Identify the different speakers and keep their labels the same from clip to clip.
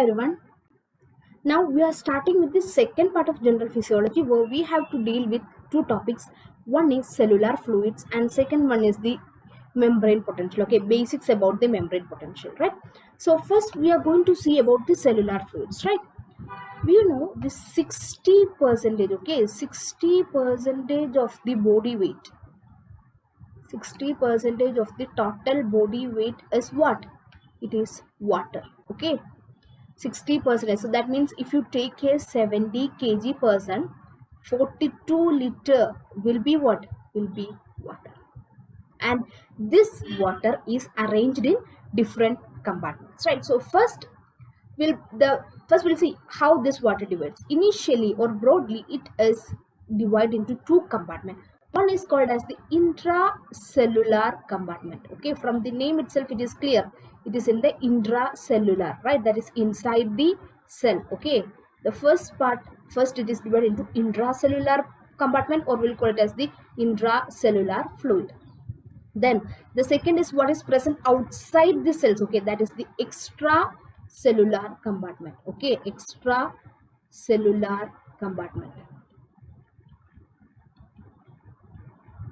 Speaker 1: everyone. Now we are starting with the second part of general physiology where we have to deal with two topics. One is cellular fluids and second one is the membrane potential. Okay, basics about the membrane potential, right? So first we are going to see about the cellular fluids, right? We know the 60%, okay, 60% of the body weight. 60% of the total body weight is what? It is water, okay. 60%. So that means if you take a 70 kg person, 42 liter will be what? Will be water. And this water is arranged in different compartments, right? So first we'll see how this water divides. Initially or broadly, it is divided into two compartments. One is called as the intracellular compartment. Okay, from the name itself it is clear. It is in the intracellular, right? That is inside the cell. Okay, the first it is divided into intracellular compartment, or we'll call it as the intracellular fluid. Then the second is what is present outside the cells. Okay, that is the extracellular compartment. Okay, extracellular compartment.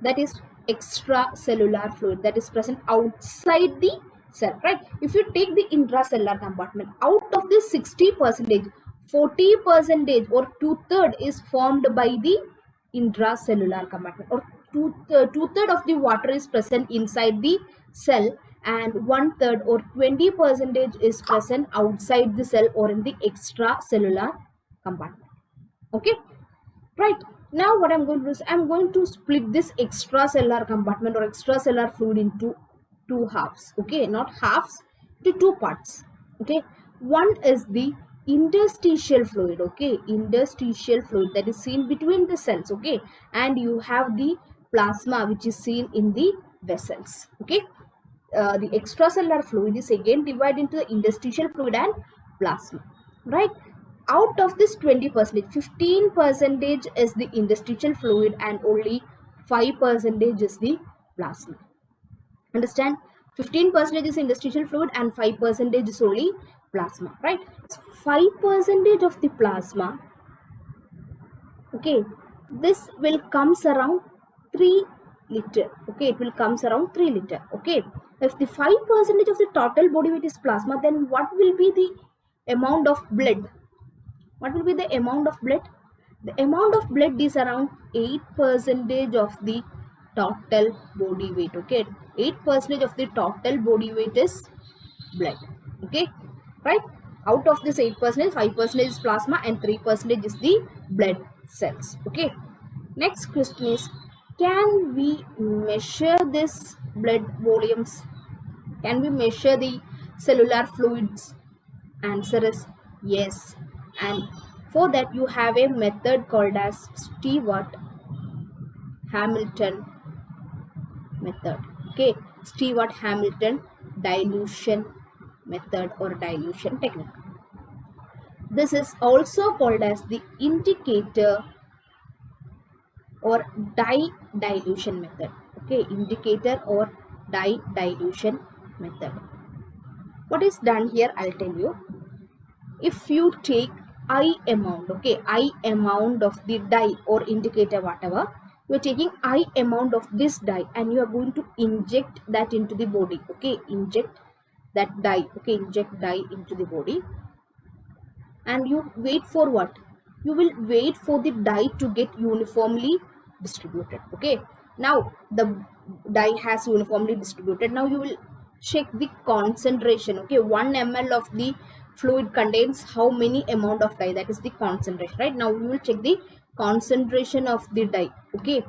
Speaker 1: That is extracellular fluid that is present outside the cell, right? If you take the intracellular compartment, out of the 60%, 40% or 2/3 is formed by the intracellular compartment, or two-third of the water is present inside the cell, and 1/3 or 20% is present outside the cell or in the extracellular compartment. Okay, right? Now what I'm going to do is I'm going to split this extracellular compartment or extracellular fluid into two halves. Okay, not halves, to two parts. Okay, one is the interstitial fluid. Okay, interstitial fluid that is seen between the cells. Okay, and you have the plasma which is seen in the vessels. Okay, the extracellular fluid is again divided into the interstitial fluid and plasma, right? Out of this 20%, 15% is the interstitial fluid and only 5% is the plasma. Understand? 15% is interstitial fluid and 5% is only plasma, right? 5% of the plasma, okay, this will comes around 3 liter. Okay, it will comes around 3 liter. Okay, if the 5% of the total body weight is plasma, then what will be the amount of blood? What will be the amount of blood? The amount of blood is around 8% of the total body weight. Okay, 8% of the total body weight is blood. Okay, right? Out of this 8%, 5% is plasma and 3% is the blood cells. Okay, next question is, can we measure this blood volumes? Can we measure the cellular fluids? Answer is yes. And for that you have a method called as Stewart-Hamilton method. Okay, Stewart-Hamilton dilution method or dilution technique. This is also called as the indicator or dye dilution method. Okay, indicator or dye dilution method. What is done here, I'll tell you. If you take I amount, okay, I amount of the dye or indicator, whatever, you are taking I amount of this dye and you are going to inject that into the body. Okay, inject that dye. Okay, inject dye into the body, and you wait for what? You will wait for the dye to get uniformly distributed. Okay, now the dye has uniformly distributed. Now you will check the concentration. Okay, 1 ml of the fluid contains how many amount of dye, that is the concentration, right? Now we will check the concentration of the dye. Okay,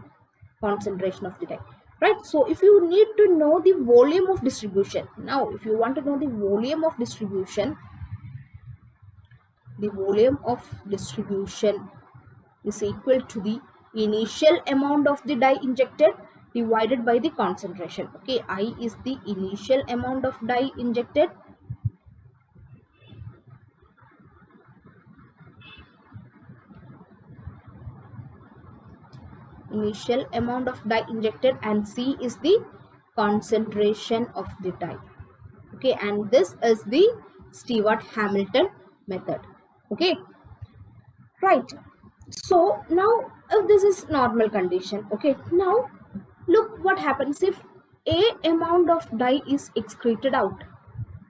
Speaker 1: concentration of the dye, right? So if you need to know the volume of distribution, now if you want to know the volume of distribution, the volume of distribution is equal to the initial amount of the dye injected divided by the concentration. Okay, I is the initial amount of dye injected and C is the concentration of the dye. Okay, and this is the Stewart-Hamilton method. Okay, right. So now this is normal condition. Okay, now look what happens if a amount of dye is excreted out.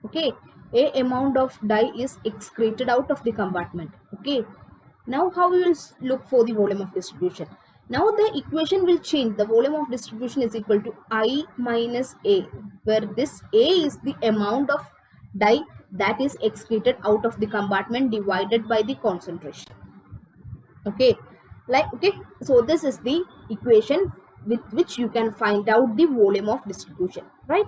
Speaker 1: Okay, a amount of dye is excreted out of the compartment. Okay, now how we will look for the volume of distribution. Now the equation will change. The volume of distribution is equal to I minus A, where this A is the amount of dye that is excreted out of the compartment divided by the concentration. Okay, like, okay, so this is the equation with which you can find out the volume of distribution, right?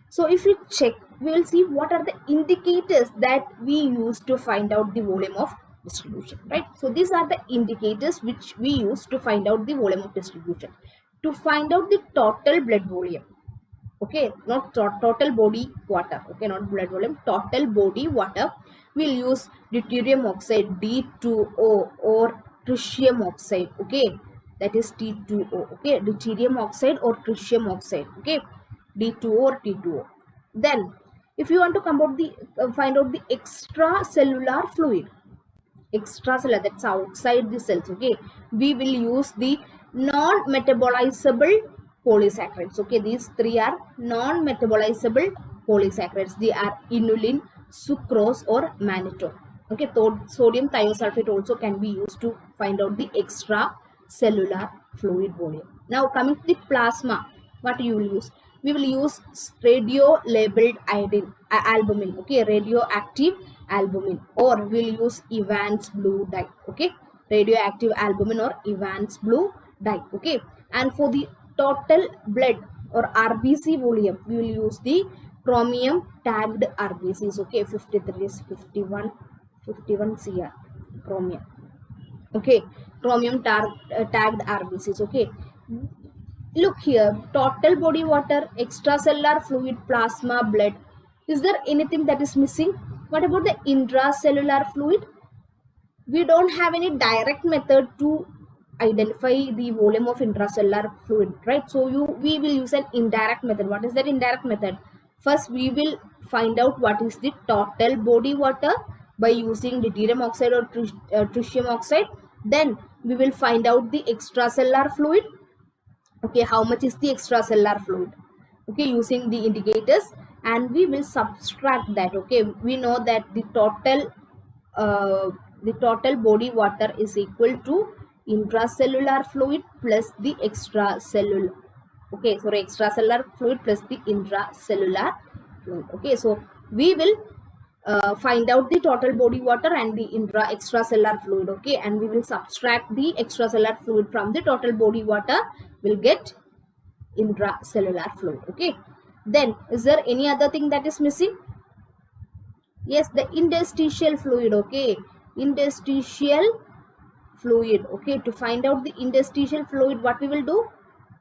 Speaker 1: So if we check, we will see what are the indicators that we use to find out the volume of distribution, right? So these are the indicators which we use to find out the volume of distribution. To find out the total blood volume, okay, not total body water, okay, not blood volume, total body water, we'll use deuterium oxide D2O or tritium oxide, okay, that is T2O, okay, deuterium oxide or tritium oxide, okay, D2O or T2O. Then if you want to come out the find out the extracellular fluid, extracellular, that's outside the cells, okay, we will use the non-metabolizable polysaccharides. Okay, these three are non-metabolizable polysaccharides. They are inulin, sucrose or mannitol. Okay, sodium thiosulfate also can be used to find out the extracellular fluid volume. Now coming to the plasma, what you will use? We will use radio labeled iodine, albumin, okay, radioactive albumin, or we'll use Evans blue dye, okay, radioactive albumin or Evans blue dye, okay. And for the total blood or RBC volume, we will use the chromium tagged RBCs, okay, 53 is 51 cr chromium, okay, chromium tagged RBCs, okay. Look here, total body water, extracellular fluid, plasma, blood. Is there anything that is missing? What about the intracellular fluid? We don't have any direct method to identify the volume of intracellular fluid, right? So we will use an indirect method. What is that indirect method? First, we will find out what is the total body water by using deuterium oxide or tritium oxide. Then we will find out the extracellular fluid. Okay, how much is the extracellular fluid, okay, using the indicators, and we will subtract that. Okay, we know that the total body water is equal to intracellular fluid plus the extracellular, okay, sorry, extracellular fluid plus the intracellular fluid. Okay, so we will find out the total body water and the extracellular fluid, okay, and we will subtract the extracellular fluid from the total body water, will get intracellular fluid, okay. Then is there any other thing that is missing? Yes, the interstitial fluid, okay, interstitial fluid, okay. To find out the interstitial fluid, what we will do?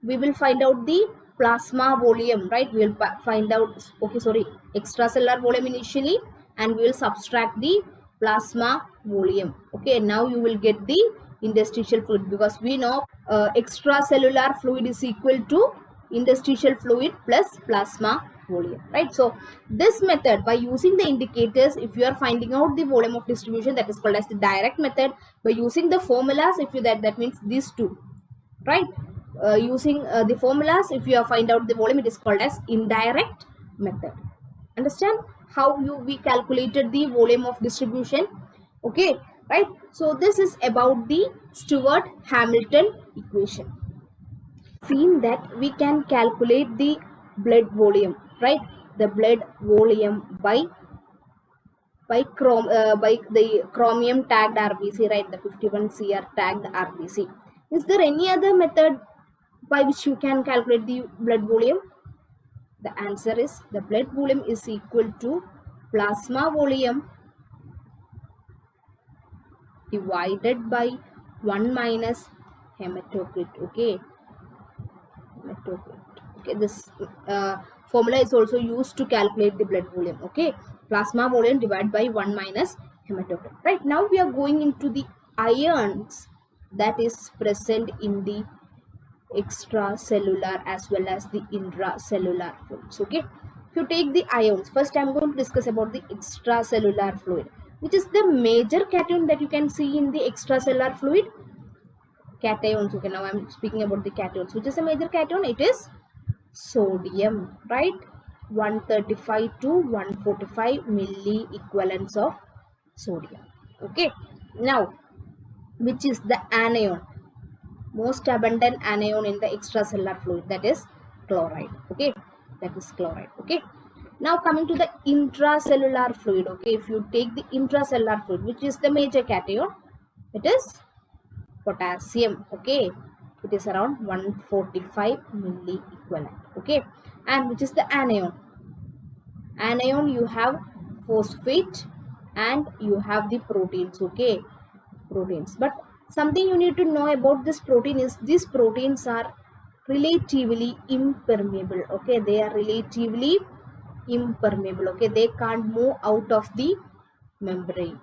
Speaker 1: We will find out the plasma volume, right? We will find out, okay, sorry, extracellular volume initially, and we will subtract the plasma volume, okay. Now you will get the interstitial fluid, because we know extracellular fluid is equal to interstitial fluid plus plasma volume, right? So this method, by using the indicators, if you are finding out the volume of distribution, that is called as the direct method. By using the formulas, if you that means these two, right? Using the formulas, if you are find out the volume, it is called as indirect method. Understand how we calculated the volume of distribution, okay, right? So this is about the Stewart-Hamilton equation. Seen that we can calculate the blood volume, right? The blood volume by the chromium tagged RBC, right? The 51 cr tagged RBC. Is there any other method by which you can calculate the blood volume? The answer is the blood volume is equal to plasma volume divided by 1 minus hematocrit, okay, hematocrit, okay. This formula is also used to calculate the blood volume, okay, plasma volume divided by 1 minus hematocrit, right? Now we are going into the ions that is present in the extracellular as well as the intracellular fluids, okay. If you take the ions, first I am going to discuss about the extracellular fluid. Which is the major cation that you can see in the extracellular fluid? Cations. Okay, now I'm speaking about the cations. Which is a major cation? It is sodium, right? 135 to 145 milli equivalents of sodium. Okay, now which is the anion? Most abundant anion in the extracellular fluid, that is chloride. Okay, that is chloride. Okay, now coming to the intracellular fluid. Okay, if you take the intracellular fluid, which is the major cation? It is potassium. Okay, it is around 145 milli equivalent. Okay, and which is the anion? Anion, you have phosphate and you have the proteins. Okay, proteins. But something you need to know about this protein is these proteins are relatively impermeable. Okay, they are relatively impermeable. Okay, they can't move out of the membrane,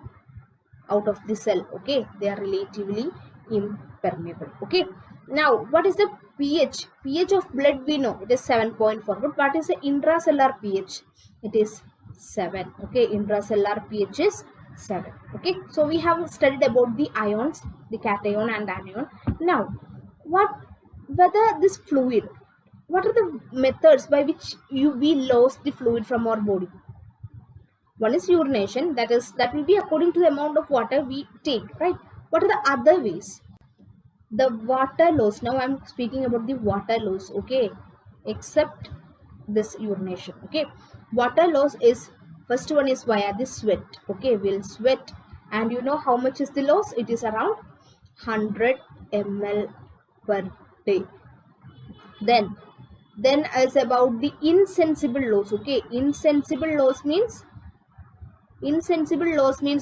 Speaker 1: out of the cell. Okay, they are relatively impermeable. Okay, now what is the pH of blood? We know it is 7.4, but what is the intracellular pH? It is 7. Okay, intracellular pH is 7. Okay, so we have studied about the ions, the cation and anion. Now whether this fluid, what are the methods by which we lose the fluid from our body? One is urination, that will be according to the amount of water we take, right? What are the other ways? The water loss. Now I'm speaking about the water loss. Okay, except this urination. Okay, water loss is, first one is via the sweat. Okay, we'll sweat, and you know how much is the loss? It is around 100 ml per day. Then as about the insensible loss. Okay, insensible loss means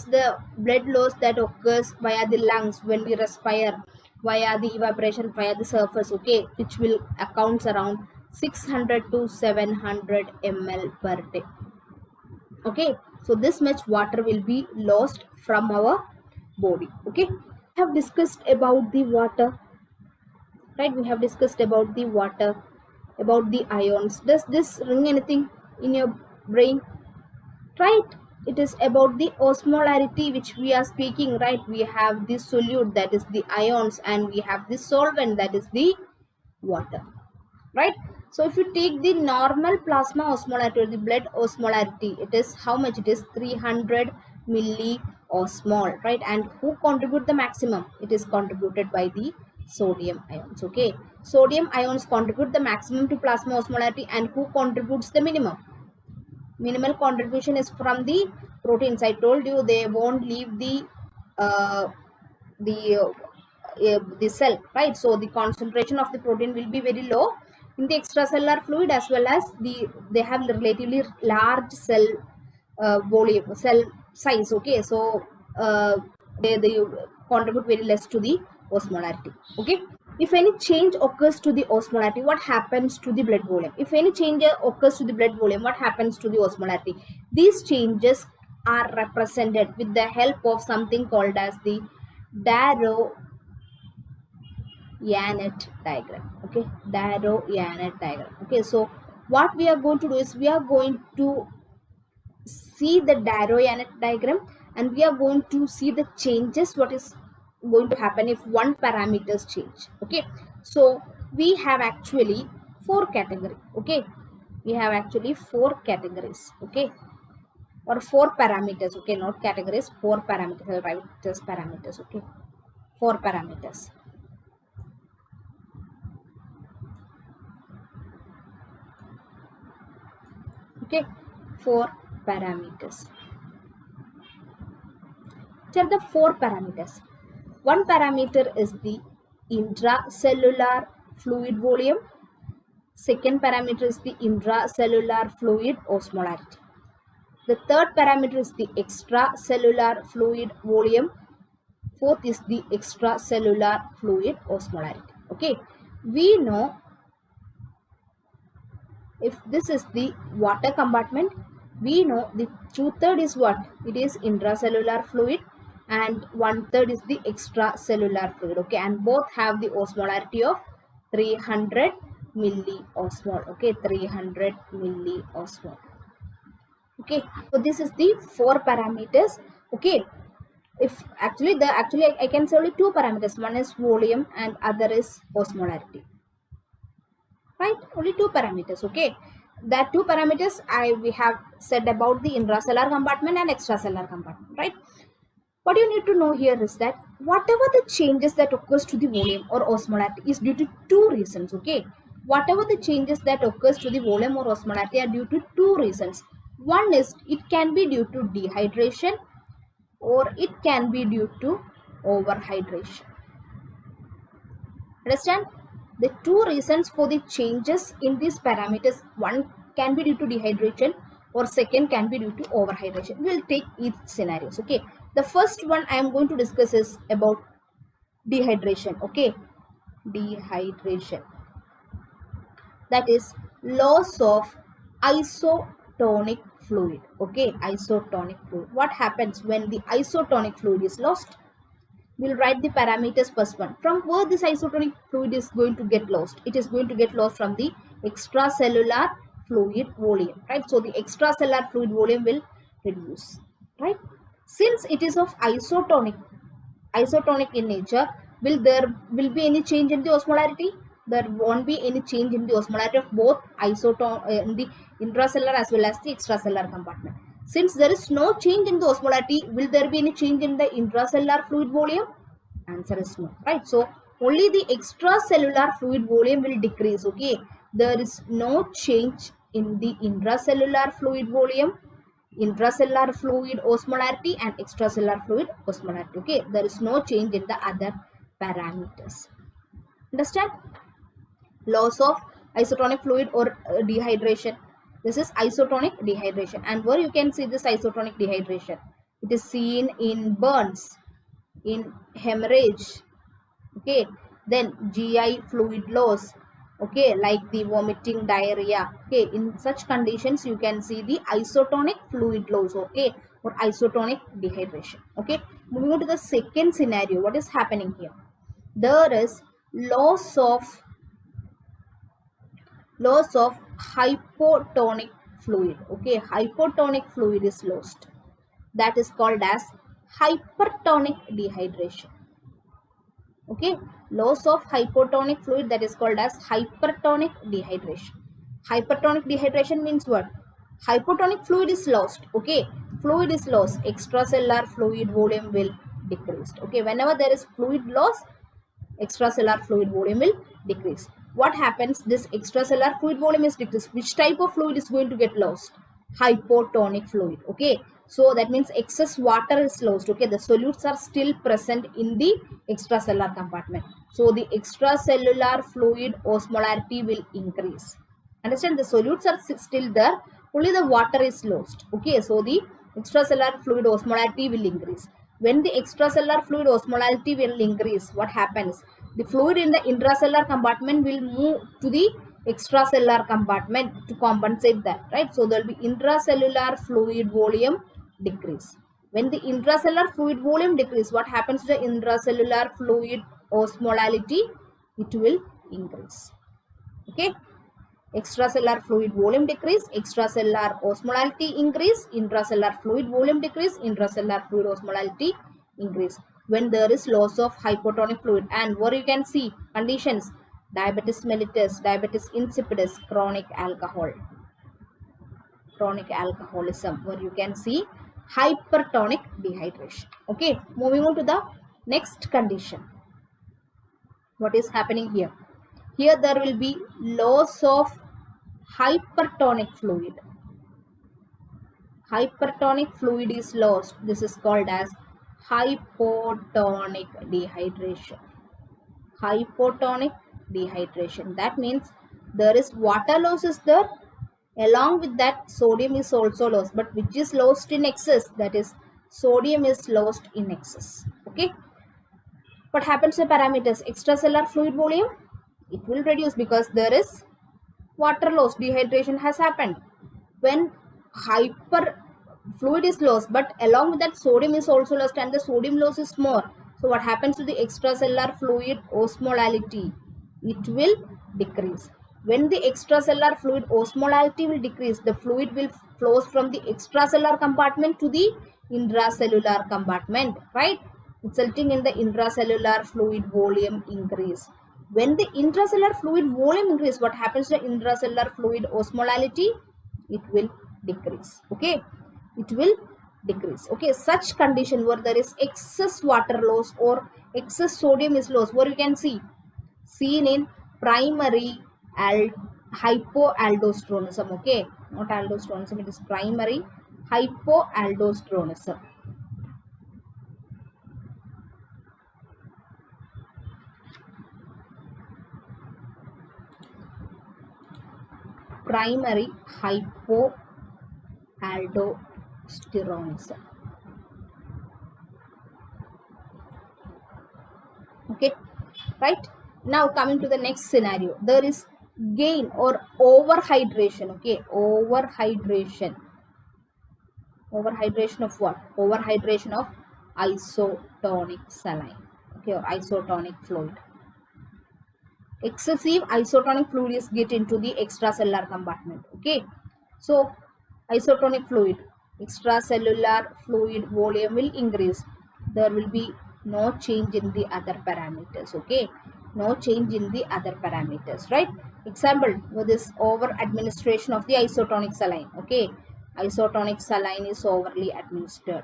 Speaker 1: the blood loss that occurs via the lungs when we respire, via the evaporation, via the surface. Okay, which will accounts around 600 to 700 ml per day. Okay, so this much water will be lost from our body. Okay, we have discussed about the water, right? We have discussed about the water, about the ions. Does this ring anything in your brain? Right, it is about the osmolarity which we are speaking, right? We have the solute, that is the ions, and we have the solvent, that is the water, right? So if you take the normal plasma osmolarity or the blood osmolarity, it is how much? It is 300 milliosmol, right? And who contribute the maximum? It is contributed by the sodium ions. Okay, sodium ions contribute the maximum to plasma osmolarity, and who contributes the minimum? Minimal contribution is from the proteins. I told you they won't leave the uh, the cell, right? So the concentration of the protein will be very low in the extracellular fluid, as well as they have relatively large cell volume, cell size. Okay, so they contribute very less to the osmolarity. Okay, if any change occurs to the osmolarity, what happens to the blood volume? If any change occurs to the blood volume, what happens to the osmolarity? These changes are represented with the help of something called as the Darrow-Yannet diagram. Okay, Darrow-Yannet diagram. Okay, so what we are going to do is we are going to see the Darrow-Yannet diagram, and we are going to see the changes, what is going to happen if one parameters change. Okay, so we have actually 4 categories. Okay, we have actually 4 categories. Okay, or 4 parameters. Okay, not categories, 4 parameters. I'll write just parameters. Okay, 4 parameters. Okay, 4 parameters. Which are the 4 parameters? One parameter is the intracellular fluid volume. Second parameter is the intracellular fluid osmolarity. The third parameter is the extracellular fluid volume. Fourth is the extracellular fluid osmolarity. Okay, we know if this is the water compartment, we know the 2/3 is what? It is intracellular fluid, and 1/3 is the extracellular fluid. Okay, and both have the osmolarity of 300 milliosmol. Okay, 300 milliosmol. Okay, so this is the 4 parameters Okay, if actually I can say only two parameters. One is volume and other is osmolarity. Right, only two parameters. Okay, that two parameters we have said about the intracellular compartment and extracellular compartment. Right. What you need to know here is that whatever the changes that occurs to the volume or osmolarity is due to two reasons. Okay, whatever the changes that occurs to the volume or osmolarity are due to two reasons. One is it can be due to dehydration or it can be due to overhydration. Understand? The two reasons for the changes in these parameters, one can be due to dehydration or second can be due to overhydration. We will take each scenarios. Okay, the first one I am going to discuss is about dehydration. Okay, dehydration, that is loss of isotonic fluid. Okay, isotonic fluid. What happens when the isotonic fluid is lost? We'll write the parameters first one. From where this isotonic fluid is going to get lost? It is going to get lost from the extracellular fluid volume, right? So the extracellular fluid volume will reduce, right? Since it is of isotonic in nature, will there be any change in the osmolarity? There won't be any change in the osmolarity of both in the intracellular as well as the extracellular compartment. Since there is no change in the osmolarity, will there be any change in the intracellular fluid volume? Answer is no, right? So only the extracellular fluid volume will decrease. Okay, there is no change in the intracellular fluid volume, intracellular fluid osmolarity and extracellular fluid osmolarity. Okay, there is no change in the other parameters. Understand? Loss of isotonic fluid or dehydration. This is isotonic dehydration, and where you can see this isotonic dehydration, it is seen in burns, in hemorrhage. Okay, then GI fluid loss. Okay, like the vomiting, diarrhea. Okay, in such conditions you can see the isotonic fluid loss. Okay, or isotonic dehydration. Okay, moving on to the second scenario. What is happening here? There is loss of hypotonic fluid. Okay, hypotonic fluid is lost. That is called as hypertonic dehydration. Okay, loss of hypotonic fluid, that is called as hypertonic dehydration. Hypertonic dehydration means what? Hypotonic fluid is lost. Okay, fluid is lost, extracellular fluid volume will decrease. Okay, whenever there is fluid loss, extracellular fluid volume will decrease. What happens? This extracellular fluid volume is decreased. Which type of fluid is going to get lost? Hypotonic fluid. Okay, so that means excess water is lost. Okay, the solutes are still present in the extracellular compartment, so the extracellular fluid osmolarity will increase. Understand? The solutes are still there, only the water is lost. Okay, so the extracellular fluid osmolarity will increase. When the extracellular fluid osmolarity will increase, what happens? The fluid in the intracellular compartment will move to the extracellular compartment to compensate that, right? So there will be intracellular fluid volume decrease. When the intracellular fluid volume decrease, what happens to the intracellular fluid osmolality? It will increase. Okay, extracellular fluid volume decrease, extracellular osmolality increase, intracellular fluid volume decrease, intracellular fluid osmolality increase when there is loss of hypotonic fluid. And where you can see conditions: diabetes mellitus, diabetes insipidus, chronic alcoholism, where you can see hypertonic dehydration. Okay, moving on to the next condition. What is happening here? Here there will be loss of hypertonic fluid. Hypertonic fluid is lost. This is called as hypotonic dehydration. Hypotonic dehydration. That means there is water loss is there. Along with that, sodium is also lost. But which is lost in excess? That is, sodium is lost in excess. Okay. What happens to parameters? Extracellular fluid volume? It will reduce because there is water loss. Dehydration has happened. When fluid is lost, but along with that sodium is also lost, and the sodium loss is more. So what happens to the extracellular fluid osmolality? It will decrease. When the extracellular fluid osmolality will decrease, the fluid will flows from the extracellular compartment to the intracellular compartment, right? Resulting in the intracellular fluid volume increase. When the intracellular fluid volume increase, what happens to intracellular fluid osmolality? It will decrease. Okay, it will decrease. Okay, such condition where there is excess water loss or excess sodium is lost, where you can see seen in primary hypoaldosteronism. Okay, not aldosteronism, it is primary hypoaldosteronism. Primary hypoaldosteronism. Okay, right? Now coming to the next scenario, there is gain or overhydration. Okay, overhydration of what? Overhydration of isotonic saline, okay, or isotonic fluid. Excessive isotonic fluid is get into the extracellular compartment. Okay, so isotonic fluid, extracellular fluid volume will increase. There will be no change in the other parameters. Okay, no change in the other parameters, right? Example with this over administration of the isotonic saline. Okay, isotonic saline is overly administered.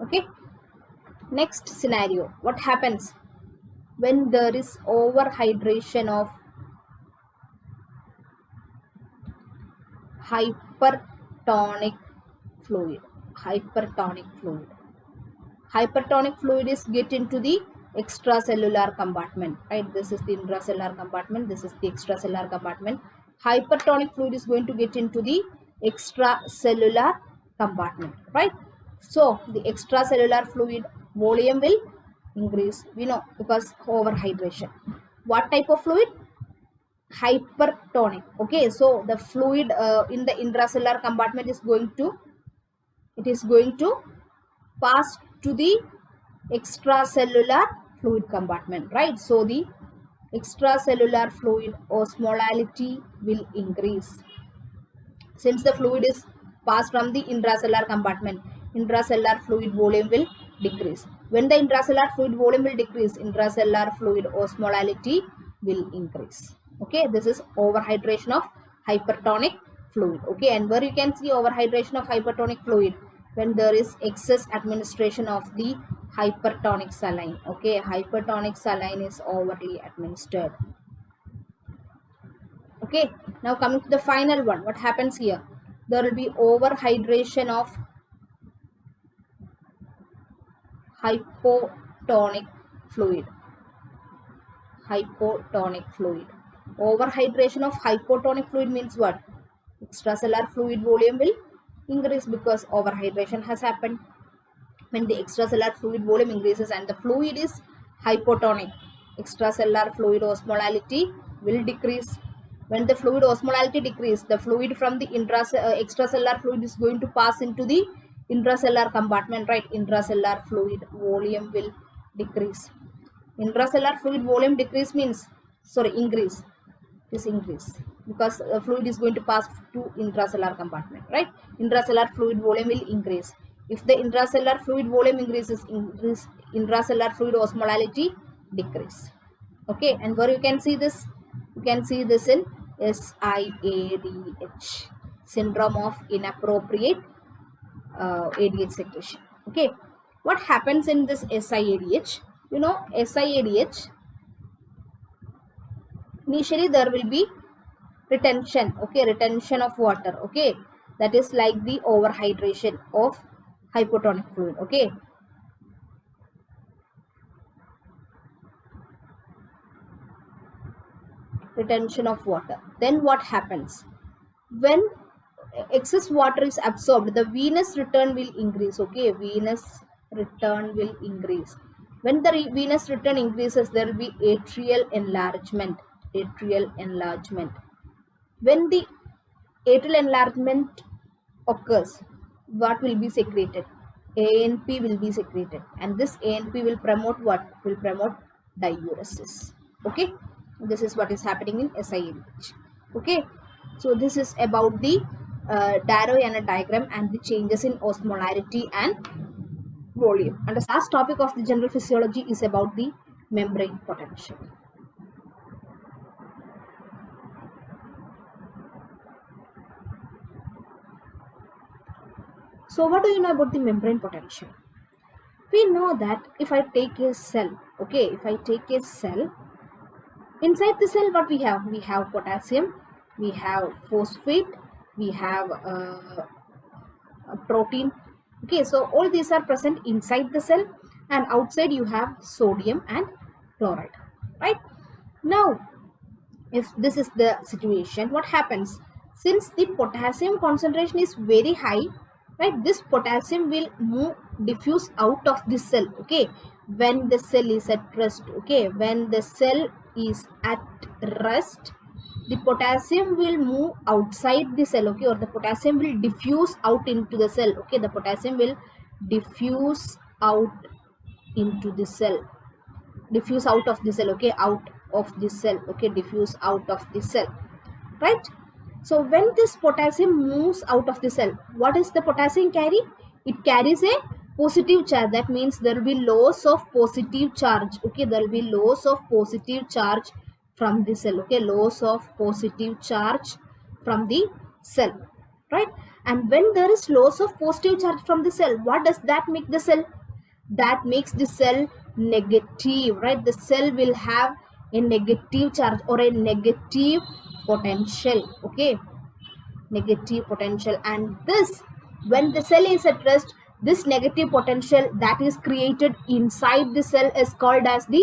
Speaker 1: Okay, next scenario, what happens when there is overhydration of hypertonic fluid? Hypertonic fluid is get into the extracellular compartment, right? This is the intracellular compartment, this is the extracellular compartment. Hypertonic fluid is going to get into the extracellular compartment, right? So the extracellular fluid volume will increase, we know, because overhydration. What type of fluid? Hypertonic. Okay, so the fluid in the intracellular compartment is going to pass to the extracellular fluid compartment, right? So the extracellular fluid osmolality will increase. Since the fluid is passed from the intracellular compartment, intracellular fluid volume will decrease. When the intracellular fluid volume will decrease, intracellular fluid osmolality will increase. Okay, this is overhydration of hypertonic fluid. Okay, and where you can see overhydration of hypertonic fluid, when there is excess administration of the hypertonic saline. Okay, hypertonic saline is overly administered. Okay, now coming to the final one, what happens here? There will be overhydration of hypotonic fluid. Overhydration of hypotonic fluid means what? Extracellular fluid volume will increase because overhydration has happened. When the extracellular fluid volume increases and the fluid is hypotonic, extracellular fluid osmolality will decrease. When the fluid osmolality decreases, the fluid from the extracellular fluid is going to pass into the intracellular compartment, right? Intracellular fluid volume will decrease. Intracellular fluid volume decrease means, increase. This increase because the fluid is going to pass to intracellular compartment, right? Intracellular fluid volume will increase. If the intracellular fluid volume increases, intracellular fluid osmolality decrease. Okay, and where you can see this? You can see this in SIADH, syndrome of inappropriate ADH secretion. Okay, what happens in this SIADH? You know, SIADH, initially there will be retention. Okay, retention of water. Okay, that is like the overhydration of hypotonic fluid. Okay, retention of water. Then what happens? When excess water is absorbed, the venous return will increase. Okay, venous return will increase. When the venous return increases, there will be atrial enlargement. When the atrial enlargement occurs, what will be secreted? ANP will be secreted, and this ANP will promote what? Will promote diuresis. Okay, this is what is happening in SIADH. Okay, so this is about the Darrow-Yanner diagram and the changes in osmolarity and volume. And the last topic of the general physiology is about the membrane potential. So what do you know about the membrane potential? We know that if I take a cell, okay, if I take a cell, inside the cell what we have? We have potassium, we have phosphate, we have a protein. Okay, so all these are present inside the cell, and outside you have sodium and chloride, right? Now, if this is the situation, what happens? Since the potassium concentration is very high, right, this potassium will diffuse out of the cell, okay, when the cell is at rest. Okay, when the cell is at rest, the potassium will move outside the cell, okay, or the potassium will diffuse out into the cell. Okay, the potassium will diffuse out into the cell, diffuse out of the cell, okay, out of the cell, okay, diffuse out of the cell, right? So when this potassium moves out of the cell, what is the potassium carry? It carries a positive charge. That means there will be loss of positive charge. Okay, there will be loss of positive charge from the cell. Okay, loss of positive charge from the cell, right? And when there is loss of positive charge from the cell, what does that make the cell? That makes the cell negative, right? The cell will have a negative charge or a negative potential. Okay, negative potential. And this, when the cell is at rest, this negative potential that is created inside the cell is called as the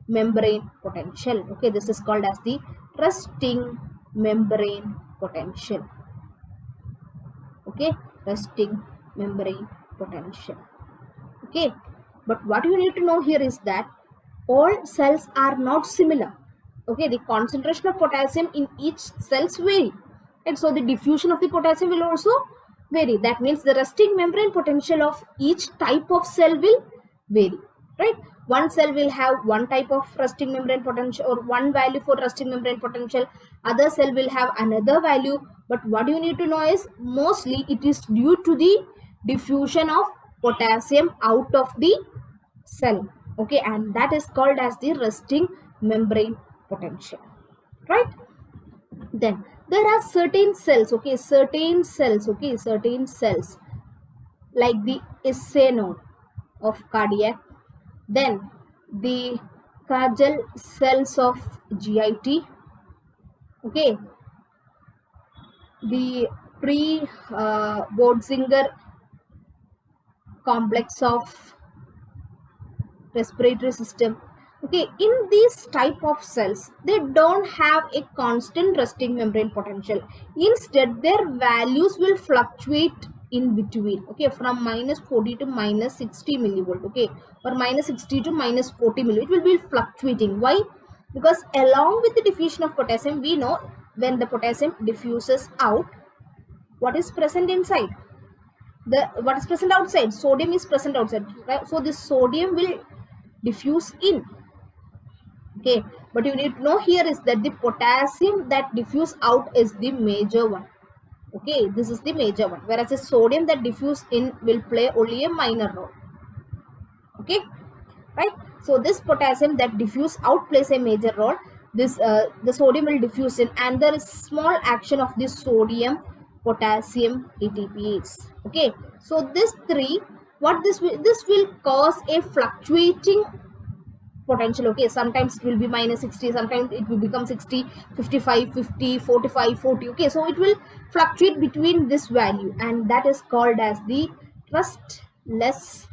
Speaker 1: membrane potential. Okay, this is called as the resting membrane potential. Okay, resting membrane potential. Okay, but what you need to know here is that all cells are not similar. Okay, the concentration of potassium in each cells vary, and so the diffusion of the potassium will also vary. That means the resting membrane potential of each type of cell will vary, right? One cell will have one type of resting membrane potential or one value for resting membrane potential, other cell will have another value. But what you need to know is mostly it is due to the diffusion of potassium out of the cell. Okay, and that is called as the resting membrane potential, right? Then there are certain cells, okay, certain cells like the SA node of cardiac, then the Kagel cells of GIT, okay, the pre-Bodzinger complex of respiratory system. Okay, in these type of cells, they don't have a constant resting membrane potential. Instead, their values will fluctuate in between. Okay, from minus 40 to minus 60 millivolt. Okay, or minus 60 to minus 40 millivolt. It will be fluctuating. Why? Because along with the diffusion of potassium, we know when the potassium diffuses out, what is present inside? What is present outside? Sodium is present outside, right? So this sodium will diffuse in. Okay, but you need to know here is that the potassium that diffuse out is the major one. Okay, this is the major one, whereas the sodium that diffuse in will play only a minor role. Okay, right? So this potassium that diffuse out plays a major role. This the sodium will diffuse in, and there is small action of this sodium potassium ATPase. Okay, so this three, what this will cause a fluctuating potential. Okay, sometimes it will be minus 60, sometimes it will become 60, 55, 50, 45, 40. Okay, so it will fluctuate between this value, and that is called as the restless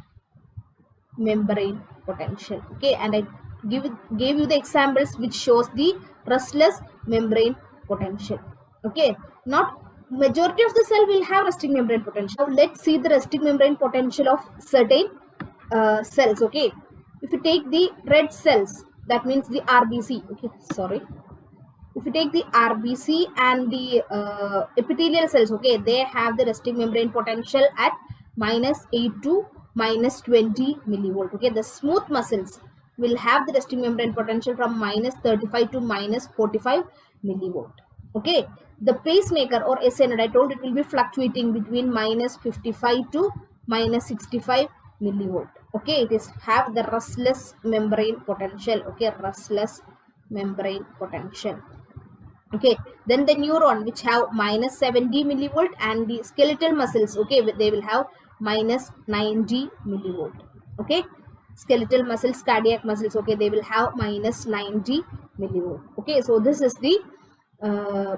Speaker 1: membrane potential. Okay, and I gave you the examples which shows the restless membrane potential. Okay, not majority of the cell will have resting membrane potential. Now let's see the resting membrane potential of certain cells. Okay, if you take the red cells, that means the RBC. Okay, sorry. If you take the RBC and the epithelial cells, okay, they have the resting membrane potential at minus 8 to minus 20 millivolt. Okay, the smooth muscles will have the resting membrane potential from minus 35 to minus 45 millivolt. Okay, The pacemaker or SI node, I told it will be fluctuating between minus 55 to minus 65 millivolt. Okay, it is have the restless membrane potential. Okay, restless membrane potential. Okay, then the neuron which have minus 70 millivolt, and the skeletal muscles, okay, they will have minus 90 millivolt. Okay, skeletal muscles, cardiac muscles, okay, they will have minus 90 millivolt. Okay, so this is the uh,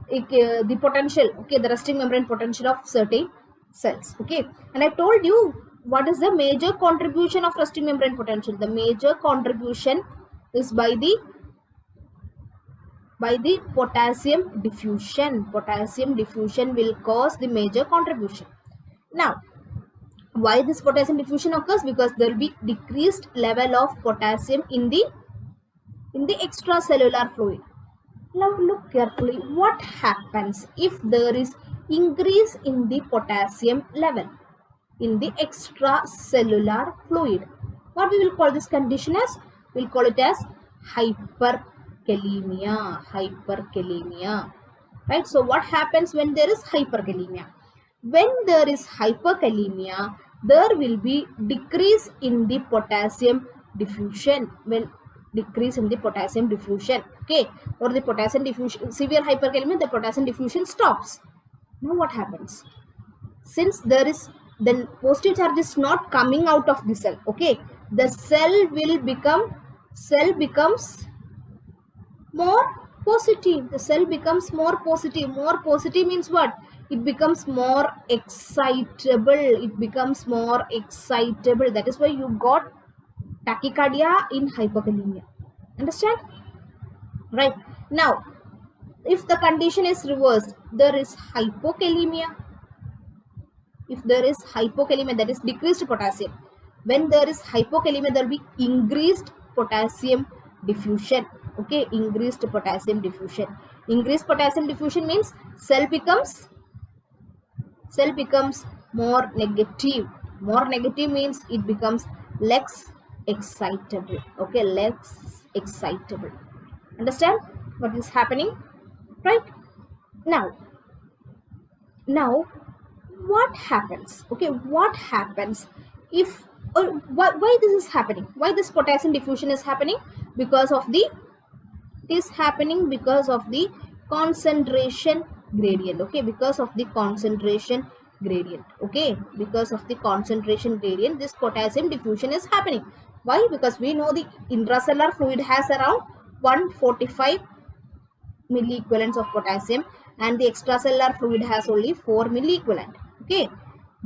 Speaker 1: the potential, okay, the resting membrane potential of certain cells. Okay, and I told you what is the major contribution of resting membrane potential. The major contribution is by the potassium diffusion. Potassium diffusion will cause the major contribution. Now, why this potassium diffusion occurs? Because there will be decreased level of potassium in the extracellular fluid. Now look carefully, what happens if there is increase in the potassium level in the extracellular fluid? What we will call this condition as? We'll call it as hyperkalemia. Hyperkalemia. Right? So what happens when there is hyperkalemia? When there is hyperkalemia, there will be decrease in the potassium diffusion. When decrease in the potassium diffusion, okay, or the potassium diffusion, severe hyperkalemia, the potassium diffusion stops. Now what happens? Since there is, then positive charge is not coming out of the cell, okay, the cell becomes more positive. The cell becomes more positive. More positive means what? It becomes more excitable. It becomes more excitable. That is why you got tachycardia in hypokalemia. Understand? Right. Now, if the condition is reversed, there is hypokalemia. If there is hypokalemia, that is decreased potassium. When there is hypokalemia, there will be increased potassium diffusion. Okay, increased potassium diffusion. Increased potassium diffusion means cell becomes more negative. More negative means it becomes less excitable. Okay, less excitable. Understand what is happening? Right? Now what happens? Okay, what happens if why this is happening? Why this potassium diffusion is happening? Because of the concentration gradient. Okay, because of the concentration gradient. Okay, because of the concentration gradient, this potassium diffusion is happening. Why? Because we know the intracellular fluid has around 145 milliequivalents of potassium, and the extracellular fluid has only 4 milliequivalent. Okay,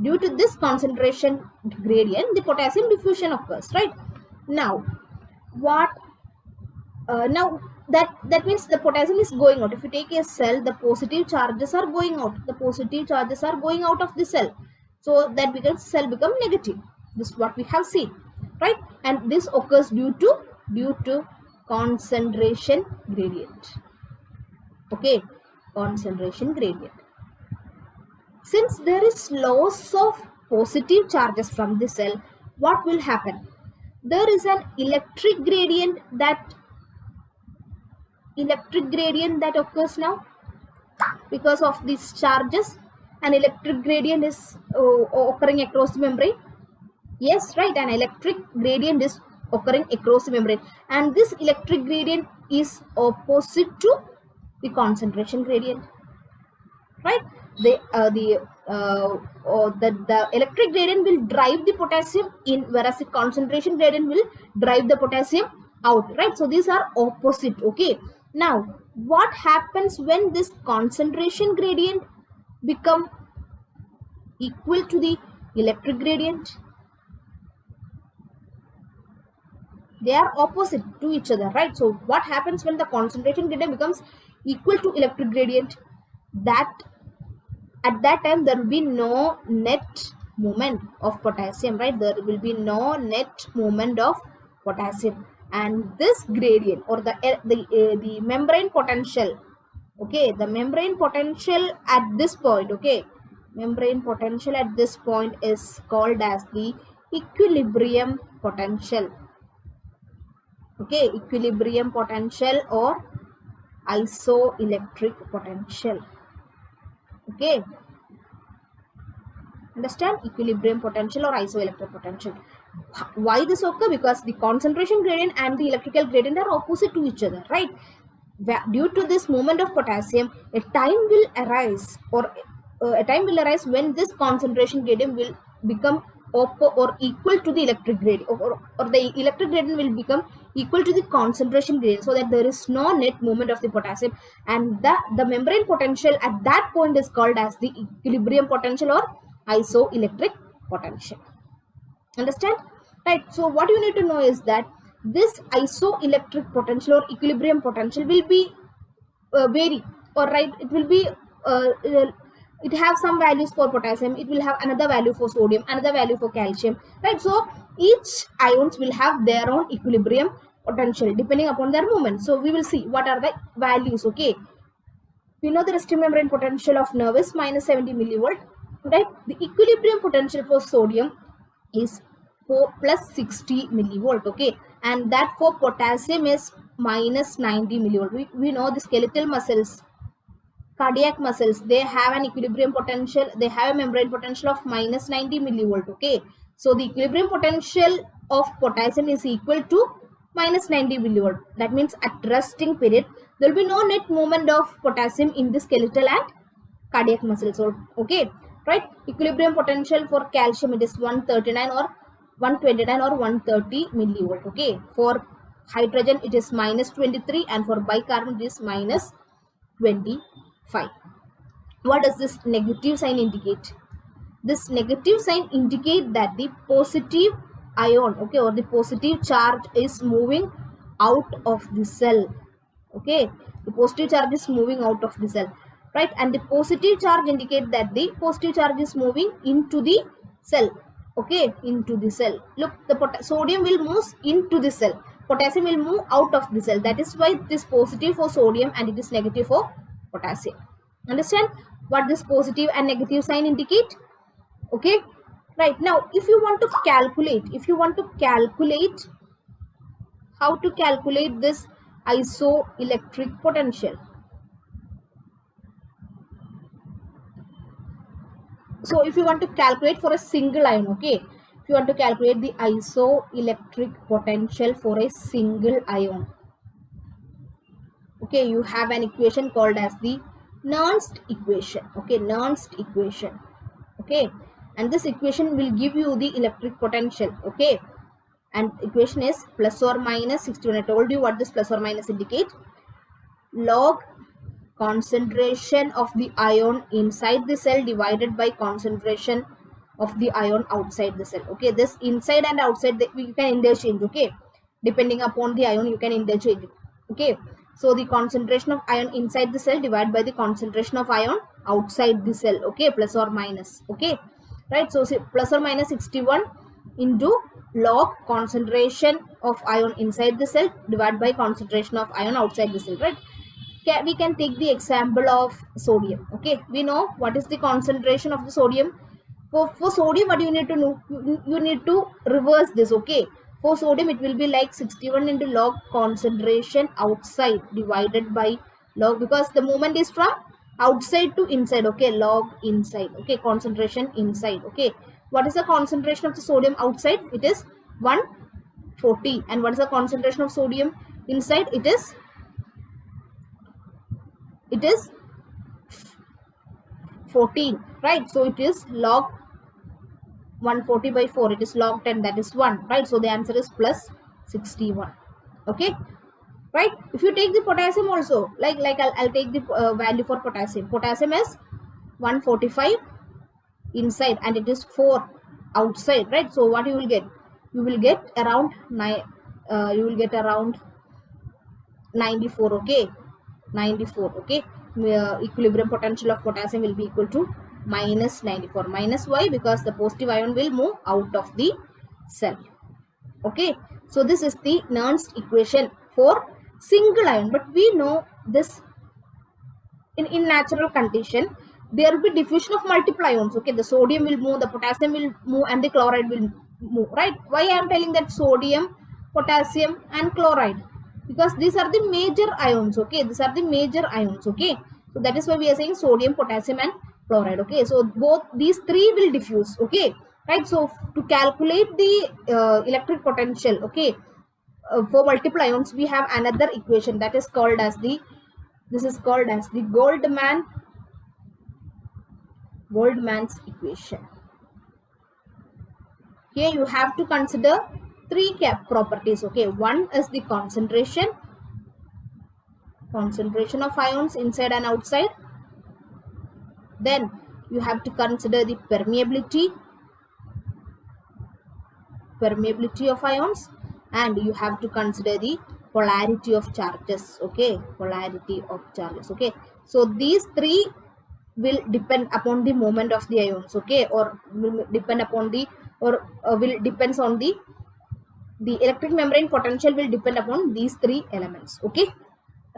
Speaker 1: due to this concentration gradient, the potassium diffusion occurs. Right? Now what now that means the potassium is going out. If you take a cell, the positive charges are going out. The positive charges are going out of the cell, so that becomes cell become negative. This is what we have seen, right? And this occurs due to concentration gradient. Okay, concentration gradient. Since there is loss of positive charges from the cell, what will happen? There is an electric gradient that occurs now because of these charges. An electric gradient is occurring across the membrane. Yes, right, an electric gradient is occurring across the membrane, and this electric gradient is opposite to the concentration gradient. Right? The electric gradient will drive the potassium in, whereas the concentration gradient will drive the potassium out. Right? So these are opposite. Okay. Now, what happens when this concentration gradient become equal to the electric gradient? They are opposite to each other, right? So what happens when the concentration gradient becomes equal to electric gradient? That at that time there will be no net movement of potassium, right? There will be no net movement of potassium, and this gradient or the membrane potential, okay, the membrane potential at this point, okay, membrane potential at this point is called as the equilibrium potential. Okay, equilibrium potential, or isoelectric potential. Okay, understand? Equilibrium potential or isoelectric potential. Why this occur? Because the concentration gradient and the electrical gradient are opposite to each other, right? Due to this movement of potassium, a time will arise, or a time will arise when this concentration gradient will become or equal to the electric gradient, or the electric gradient will become equal to the concentration gradient, so that there is no net movement of the potassium, and the membrane potential at that point is called as the equilibrium potential or isoelectric potential. Understand? Right. So what you need to know is that this isoelectric potential or equilibrium potential will be vary, or right, it will be it have some values for potassium, it will have another value for sodium, another value for calcium, right? So each ions will have their own equilibrium potential depending upon their movement. So we will see what are the values. Okay, we know the resting membrane potential of nerve is minus 70 millivolt, right? The equilibrium potential for sodium is 4 plus 60 millivolt. Okay, and that for potassium is minus 90 millivolt. We know the skeletal muscles, cardiac muscles, they have an equilibrium potential, they have a membrane potential of minus 90 millivolt. Okay, so the equilibrium potential of potassium is equal to minus 90 millivolt. That means at resting period there will be no net movement of potassium in the skeletal and cardiac muscles. Okay, right? Equilibrium potential for calcium, it is 139 or 129 or 130 millivolt. Okay, for hydrogen it is minus 23, and for bicarbonate it is minus 25. What does this negative sign indicate? This negative sign indicate that the positive ion, okay, or the positive charge is moving out of the cell. Okay, the positive charge is moving out of the cell, right? And the positive charge indicate that the positive charge is moving into the cell. Okay, into the cell. Look, the sodium will move into the cell, potassium will move out of the cell. That is why it is positive for sodium and it is negative for potassium. Understand what this positive and negative sign indicate? Okay, right. Now if you want to calculate, how to calculate this isoelectric potential. So if you want to calculate for a single ion, okay, if you want to calculate the isoelectric potential for a single ion, okay, you have an equation called as the Nernst equation. Okay, Nernst equation. Okay, and this equation will give you the electric potential. Okay, and equation is plus or minus 61. I told you what this plus or minus indicate. Log concentration of the ion inside the cell divided by concentration of the ion outside the cell. Okay, this inside and outside you can interchange. Okay, depending upon the ion you can interchange it. Okay, so the concentration of ion inside the cell divided by the concentration of ion outside the cell. Okay, plus or minus. Okay, right? So plus or minus 61 into log concentration of ion inside the cell divided by concentration of ion outside the cell, right? We can take the example of sodium. Okay, we know what is the concentration of the sodium. For sodium, what you need to know, you need to reverse this. Okay, for sodium it will be like 61 into log concentration outside divided by log, because the movement is from outside to inside. Okay, log inside. Okay, concentration inside. Okay, what is the concentration of the sodium outside? It is 140. And what is the concentration of sodium inside? It is 14, right? So it is log 140 by 4, it is log 10, that is 1, right? So the answer is plus 61. Okay, right? If you take the potassium also, like I'll take the value for potassium. Potassium is 145 inside and it is 4 outside, right? So what you will get? You will get around 94. Okay, 94. Okay, equilibrium potential of potassium will be equal to minus 94. Minus why? Because the positive ion will move out of the cell. Okay, so this is the Nernst equation for single ion. But we know this in natural condition there will be diffusion of multiple ions. Okay, the sodium will move, the potassium will move, and the chloride will move, right? Why I am telling that sodium, potassium and chloride? because these are the major ions. Okay, these are the major ions. Okay, so that is why we are saying sodium, potassium and chloride. Okay, so both these three will diffuse. Okay, right. So to calculate the electric potential, okay, for multiple ions, we have another equation that is called as the, this is called as the Goldman's equation. Here you have to consider three properties. Okay, one is the concentration of ions inside and outside. Then you have to consider the permeability of ions, and you have to consider the polarity of charges. Okay, polarity of charges. Okay, so these three will depend upon the moment of the ions. Okay, or will depend upon the, or will depends on the electric membrane potential will depend upon these three elements. Okay,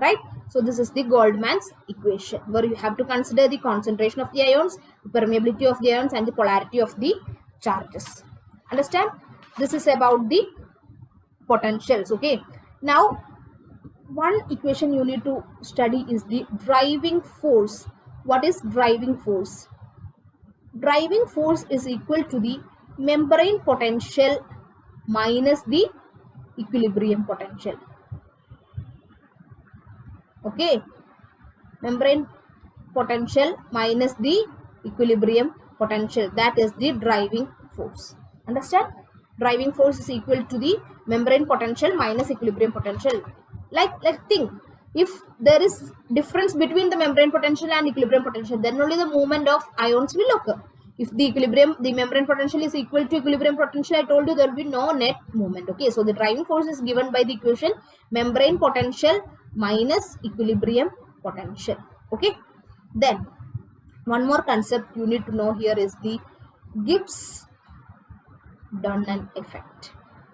Speaker 1: right. So this is the Goldman's equation, where you have to consider the concentration of the ions, the permeability of the ions and the polarity of the charges. Understand? This is about the potentials. Okay, now one equation you need to study is the driving force. What is driving force? Driving force is equal to the membrane potential minus the equilibrium potential. Okay, membrane potential minus the equilibrium potential, that is the driving force. Understand? Driving force is equal to the membrane potential minus equilibrium potential. Like think, if there is difference between the membrane potential and equilibrium potential, then only the movement of ions will occur. If the membrane potential is equal to equilibrium potential, I told you there will be no net movement. Okay, so the driving force is given by the equation membrane potential minus equilibrium potential. Okay, then one more concept you need to know here is the Gibbs-Dunning effect.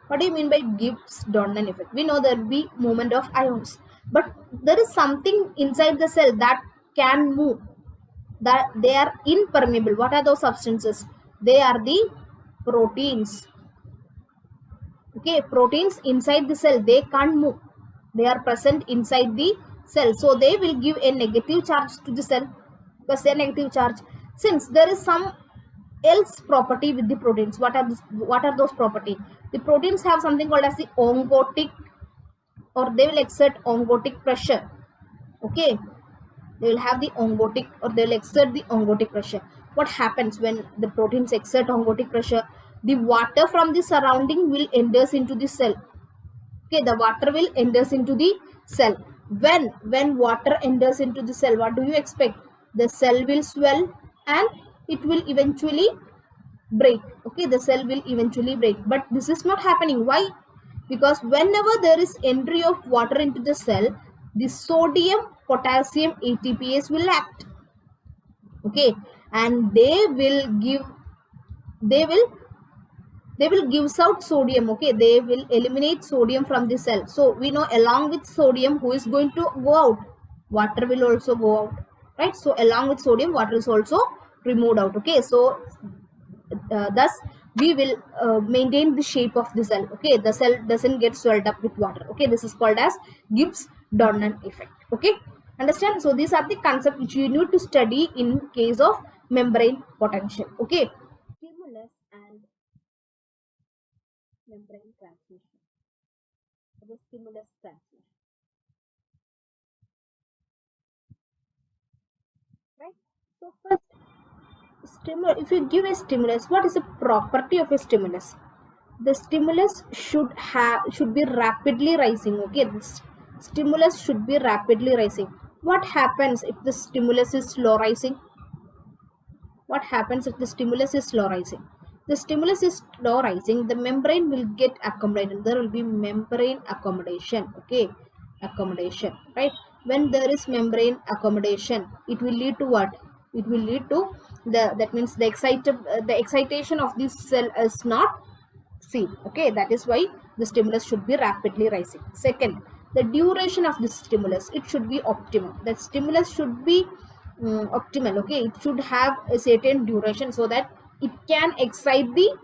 Speaker 1: What do you mean by Gibbs-Dunning effect? We know there will be movement of ions, but there is something inside the cell that can move, that they are impermeable. What are those substances? They are the proteins. Okay, proteins inside the cell, they can't move. They are present inside the cell, so they will give a negative charge to the cell, because they are negative charge. Since there is some else property with the proteins, what are those properties? The proteins have something called as the oncotic, or they will exert oncotic pressure. Okay, they will have the oncotic, or they will exert the oncotic pressure. What happens when the proteins exert oncotic pressure? The water from the surrounding will enters into the cell. Okay, the water will enters into the cell. When water enters into the cell, what do you expect? The cell will swell and it will eventually break. Okay, the cell will eventually break, but this is not happening. Why? Because whenever there is entry of water into the cell, the sodium potassium ATPase will act. Okay, and they will give out sodium. Okay, they will eliminate sodium from the cell. So we know along with sodium, who is going to go out? Water will also go out, right? So along with sodium, water is also removed out. Okay, so thus we will maintain the shape of the cell. Okay, the cell doesn't get swelled up with water. Okay, this is called as Gibbs-Dunning effect. Okay, understand? So these are the concepts which you need to study in case of membrane potential. Okay, stimulus and membrane transmission. The stimulus transmission, right? So first, stimulus, if you give a stimulus, what is the property of a stimulus? The stimulus should be rapidly rising. Okay, this stimulus should be rapidly rising. What happens if the stimulus is slow rising? What happens if the stimulus is slow rising? The stimulus is slow rising, the membrane will get accommodated. There will be membrane accommodation. Okay, accommodation, right? When there is membrane accommodation, it will lead to what? It will lead to that means the excitation of this cell is not seen. Okay, that is why the stimulus should be rapidly rising. Second, the duration of this stimulus, it should be optimal. The stimulus should be optimal. Okay, it should have a certain duration so that it can excite the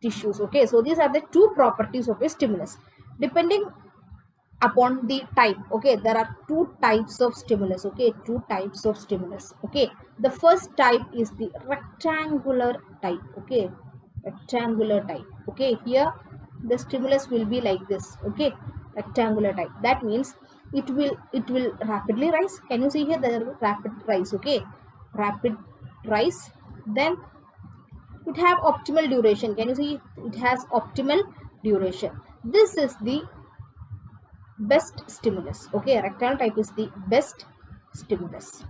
Speaker 1: tissues. Okay, so these are the two properties of a stimulus. Depending upon the type. Okay, there are two types of stimulus. Okay, two types of stimulus. Okay, the first type is the rectangular type. Okay, rectangular type. Okay, here the stimulus will be like this. Okay, rectangular type. That means it will rapidly rise. Can you see here the rapid rise? Okay, rapid rise. Then it have optimal duration. Can you see it has optimal duration? This is the best stimulus. Okay, rectangle type is the best stimulus.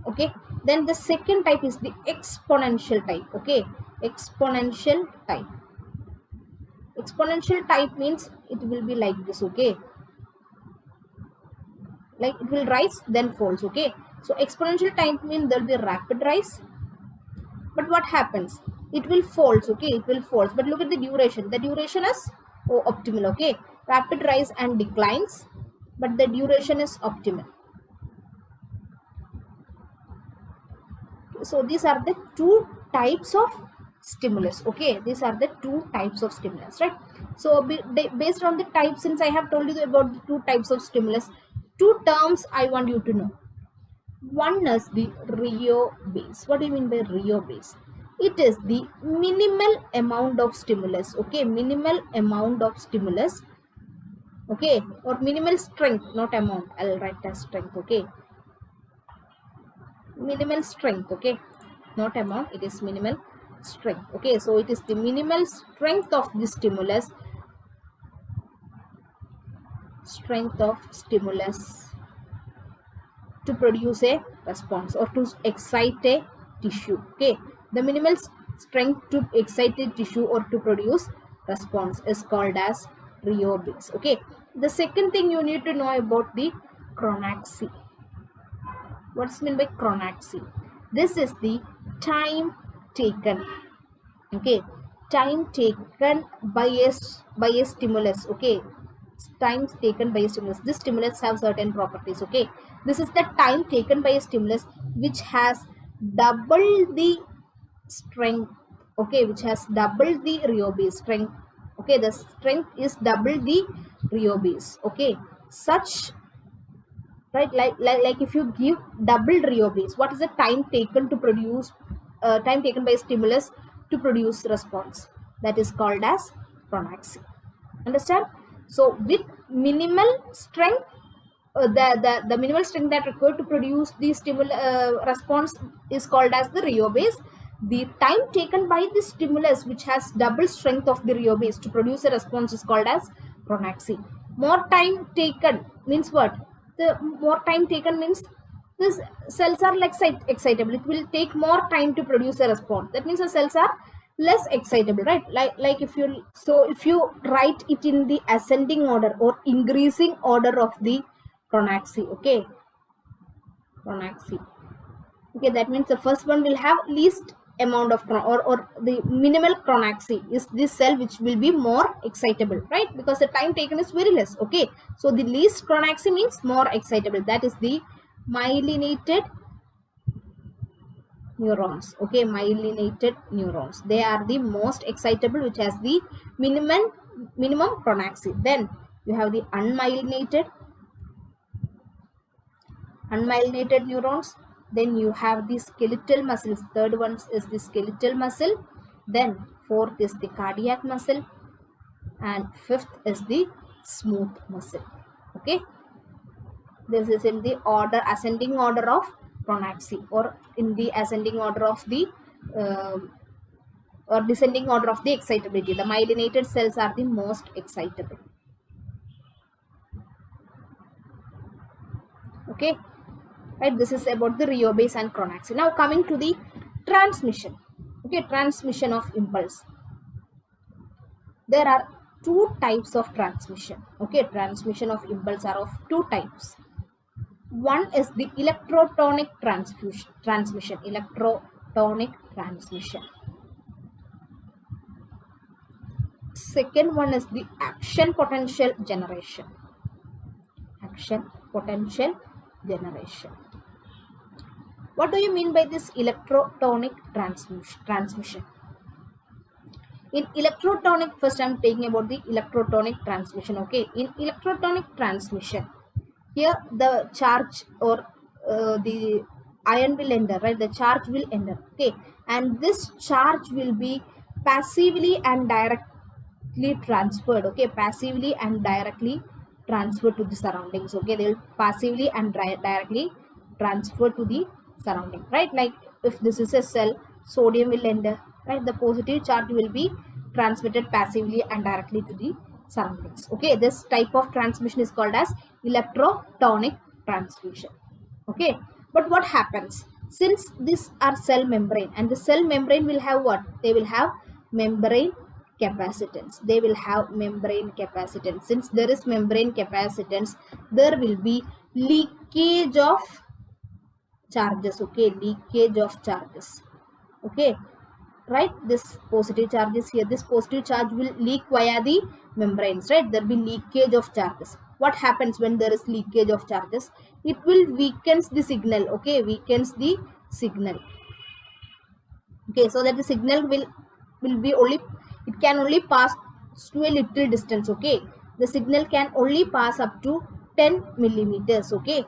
Speaker 1: Okay, then the second type is the exponential type. Okay, exponential type. Exponential type means it will be like this. Okay, like it will rise then falls. Okay, so exponential type means there will be rapid rise, but what happens, it will falls. Okay, it will falls, but look at the duration. The duration is optimal. Okay, rapid rise and declines, but the duration is optimal. So these are the two types of stimulus. Okay, these are the two types of stimulus, right? So based on the type, since I have told you about the two types of stimulus, two terms I want you to know. One is the Rio base. What do you mean by Rio base? It is the minimal amount of stimulus. Okay, minimal amount of stimulus. Okay, or minimal strength, not amount. I'll write as strength. Okay, minimal strength. Okay, not amount, it is minimal strength. Okay, so it is the minimal strength of the stimulus, to produce a response or to excite a tissue. Okay, the minimal strength to excite a tissue or to produce response is called as Rio base. Okay, the second thing you need to know about the chronaxy. What's meant by chronaxy? This is the time taken. Okay, time taken by a stimulus. Okay, time taken by a stimulus. This stimulus have certain properties. Okay, this is the time taken by a stimulus which has double the strength. Okay, which has double the Rio base strength. Okay, the strength is double the Rio base. Okay, such, right, like if you give double Rio base, what is the time taken to produce, time taken by stimulus to produce response? That is called as chronaxy. Understand? So with minimal strength, the minimal strength that required to produce the response is called as the Rio base. The time taken by the stimulus which has double strength of the Rio base to produce a response is called as chronaxy. More time taken means what? The more time taken means these cells are like excitable. It will take more time to produce a response. That means the cells are less excitable, right? Like if you write it in the ascending order or increasing order of the chronaxy. Okay, chronaxy. Okay, that means the first one will have least amount of or the minimal chronaxy is this cell which will be more excitable, right? Because the time taken is very less. Okay, so the least chronaxy means more excitable. That is the myelinated neurons. Okay, myelinated neurons, they are the most excitable, which has the minimum chronaxy. Then you have the unmyelinated neurons. Then you have the skeletal muscles. Third one is the skeletal muscle. Then fourth is the cardiac muscle, and fifth is the smooth muscle. Okay, this is in the order, ascending order of chronaxy, or in the ascending order of the or descending order of the excitability. The myelinated cells are the most excitable. Okay, right, this is about the Rio base and chronaxy. Now coming to the transmission. Okay, transmission of impulse. There are two types of transmission. Okay, transmission of impulse are of two types. One is the electrotonic transmission. Electrotonic transmission. Second one is the action potential generation. Action potential generation. What do you mean by this electrotonic transmission? In electrotonic, first I'm taking about the electrotonic transmission. Okay, in electrotonic transmission, here the charge or the ion will enter, right? The charge will enter. Okay, and this charge will be passively and directly transferred. Okay, passively and directly transferred to the surroundings. Okay, they will passively and directly transfer to the surrounding, right? Like if this is a cell, sodium will enter, right? The positive charge will be transmitted passively and directly to the surroundings. Okay, this type of transmission is called as electrotonic transmission. Okay, but what happens, since these are cell membrane, and the cell membrane will have what? They will have membrane capacitance. They will have membrane capacitance. Since there is membrane capacitance, there will be leakage of charges. Okay, leakage of charges. Okay, right? This positive charge is here. This positive charge will leak via the membranes, right? There will be leakage of charges. What happens when there is leakage of charges? It will weakens the signal. Okay, weakens the signal. Okay, so that the signal will be only, it can only pass to a little distance. Okay, the signal can only pass up to 10 millimeters. Okay,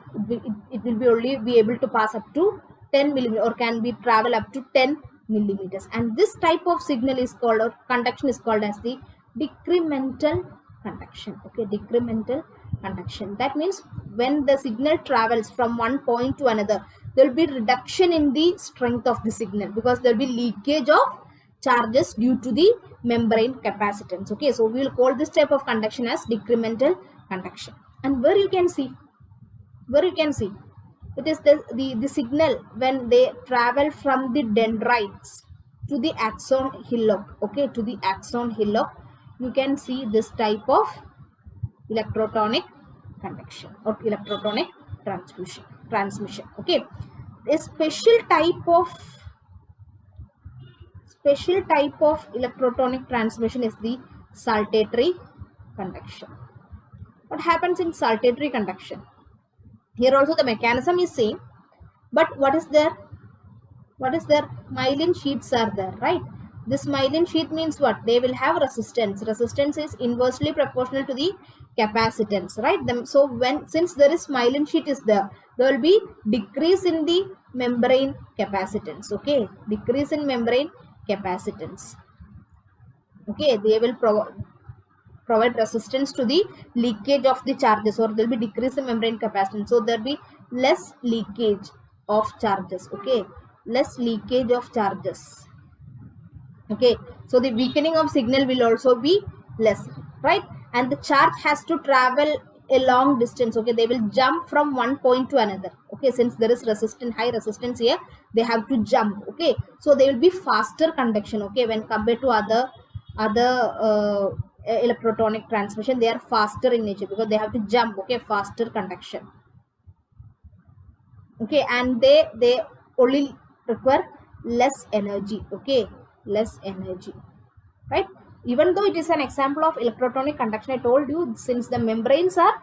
Speaker 1: it will be only be able to pass up to 10 millimeters, or can be travel up to 10 millimeters. And this type of signal is called, or conduction is called as the decremental conduction. Okay, decremental conduction. That means when the signal travels from one point to another, there will be reduction in the strength of the signal, because there will be leakage of charges due to the membrane capacitance. Okay, so we will call this type of conduction as decremental conduction. And where you can see, it is the signal when they travel from the dendrites to the axon hillock. Okay, to the axon hillock, you can see this type of electrotonic conduction or electrotonic transmission. Okay, a special type of electrotonic transmission is the saltatory conduction. What happens in saltatory conduction? Here also the mechanism is same, but what is there? Myelin sheets are there, right? This myelin sheet means what? They will have resistance. Resistance is inversely proportional to the capacitance, right? So since there is myelin sheet is there will be decrease in the membrane capacitance. Okay, decrease in membrane capacitance. Okay, they will provide resistance to the leakage of the charges, or there will be decrease in membrane capacitance. So there will be less leakage of charges. Okay, less leakage of charges. Okay, so the weakening of signal will also be less, right? And the charge has to travel a long distance. Okay, they will jump from one point to another. Okay, since there is high resistance here, they have to jump. Okay, so they will be faster conduction. Okay, when compared to other electrotonic transmission, they are faster in nature because they have to jump. Okay, faster conduction. Okay, and they only require less energy. Okay, less energy, right? Even though it is an example of electrotonic conduction, I told you, since the membranes are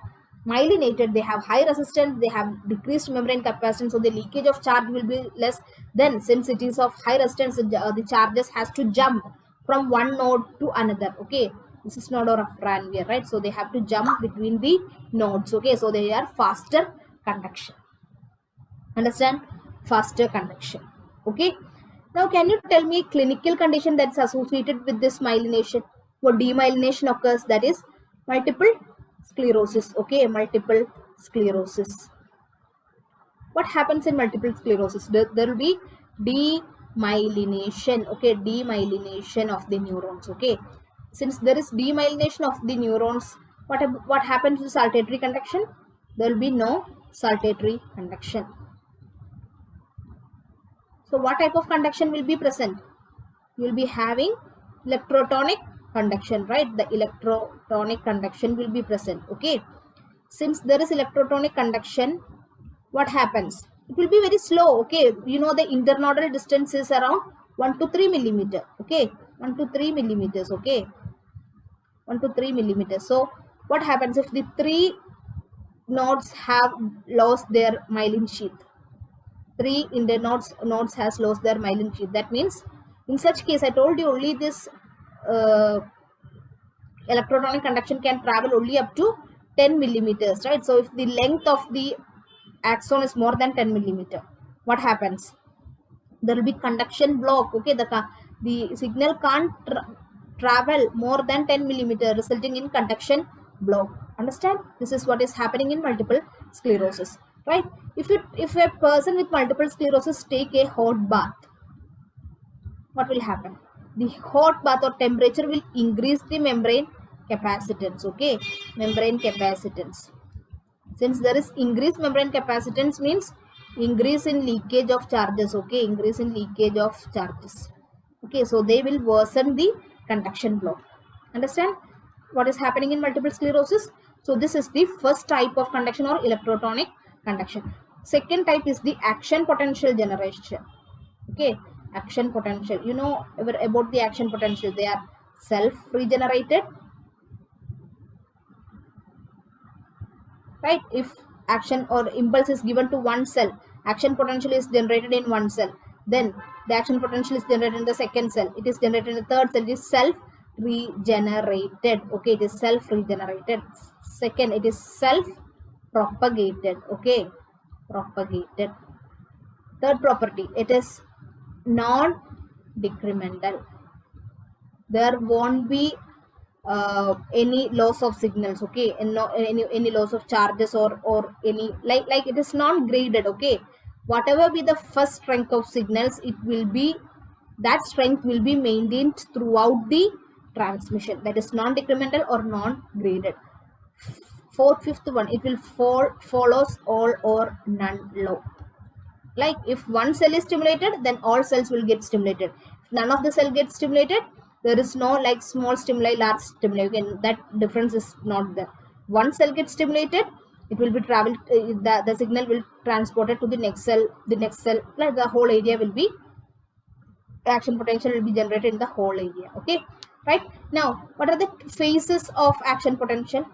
Speaker 1: myelinated, they have high resistance, they have decreased membrane capacitance, so the leakage of charge will be less. Then since it is of high resistance, the charges has to jump from one node to another. Okay, this is node or Ranvier, right? So they have to jump between the nodes. Okay, so they are faster conduction. Understand? Faster conduction. Okay, now can you tell me clinical condition that's associated with this myelination? What demyelination occurs? That is multiple sclerosis. Okay, multiple sclerosis. What happens in multiple sclerosis? There will be demyelination. Okay, demyelination of the neurons. Okay, since there is demyelination of the neurons, what happens to saltatory conduction? There will be no saltatory conduction. So what type of conduction will be present? You will be having electrotonic conduction, right? The electrotonic conduction will be present. Okay, since there is electrotonic conduction, what happens? It will be very slow. Okay, you know the internodal distance is around 1 to 3 millimeter. Okay, 1 to 3 millimeters. Okay, 1 to 3 millimeters. So what happens if the three nodes have lost their myelin sheath? Three in the nodes has lost their myelin sheath. That means in such case, I told you only this electrotonic conduction can travel only up to 10 millimeters, right? So if the length of the axon is more than 10 millimeter, what happens? There will be conduction block. Okay, the signal can't travel more than 10 millimeter, resulting in conduction block. Understand? This is what is happening in multiple sclerosis, right? If a person with multiple sclerosis take a hot bath, what will happen? The hot bath or temperature will increase the membrane capacitance. Okay, membrane capacitance. Since there is increased membrane capacitance, means increase in leakage of charges. Okay, increase in leakage of charges. Okay, so they will worsen the conduction block. Understand what is happening in multiple sclerosis? So this is the first type of conduction or electrotonic conduction. Second type is the action potential generation. Okay, action potential. You know about the action potential. They are self-regenerated, right? If action or impulse is given to one cell, action potential is generated in one cell, then the action potential is generated in the second cell, it is generated in the third cell. It is self regenerated. Okay, it is self regenerated. Second, it is self propagated. Okay, propagated. Third property, it is non decremental. There won't be any loss of signals. Okay, and no any loss of charges or any like it is non graded. Okay, whatever be the first strength of signals, it will be, that strength will be maintained throughout the transmission. That is non decremental or non graded. Fifth one, it will follows all or none law. Like if one cell is stimulated, then all cells will get stimulated. If none of the cell gets stimulated, there is no like small stimuli, large stimuli. Again, that difference is not there. One cell gets stimulated, it will be traveled, the signal will transported to the next cell, like the whole area will be, action potential will be generated in the whole area. Okay, right? Now what are the phases of action potential?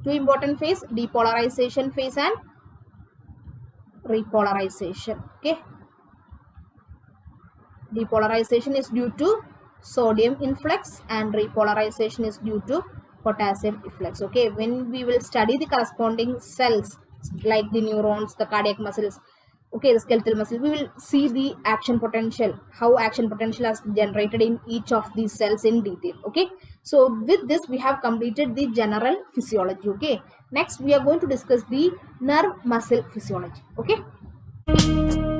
Speaker 1: Two important phase, depolarization phase and repolarization. Okay, depolarization is due to sodium influx and repolarization is due to potassium efflux. Okay, when we will study the corresponding cells like the neurons, the cardiac muscles, okay, the skeletal muscle, we will see the action potential, how action potential is generated in each of these cells in detail. Okay, so with this we have completed the general physiology. Okay, next we are going to discuss the nerve muscle physiology. Okay.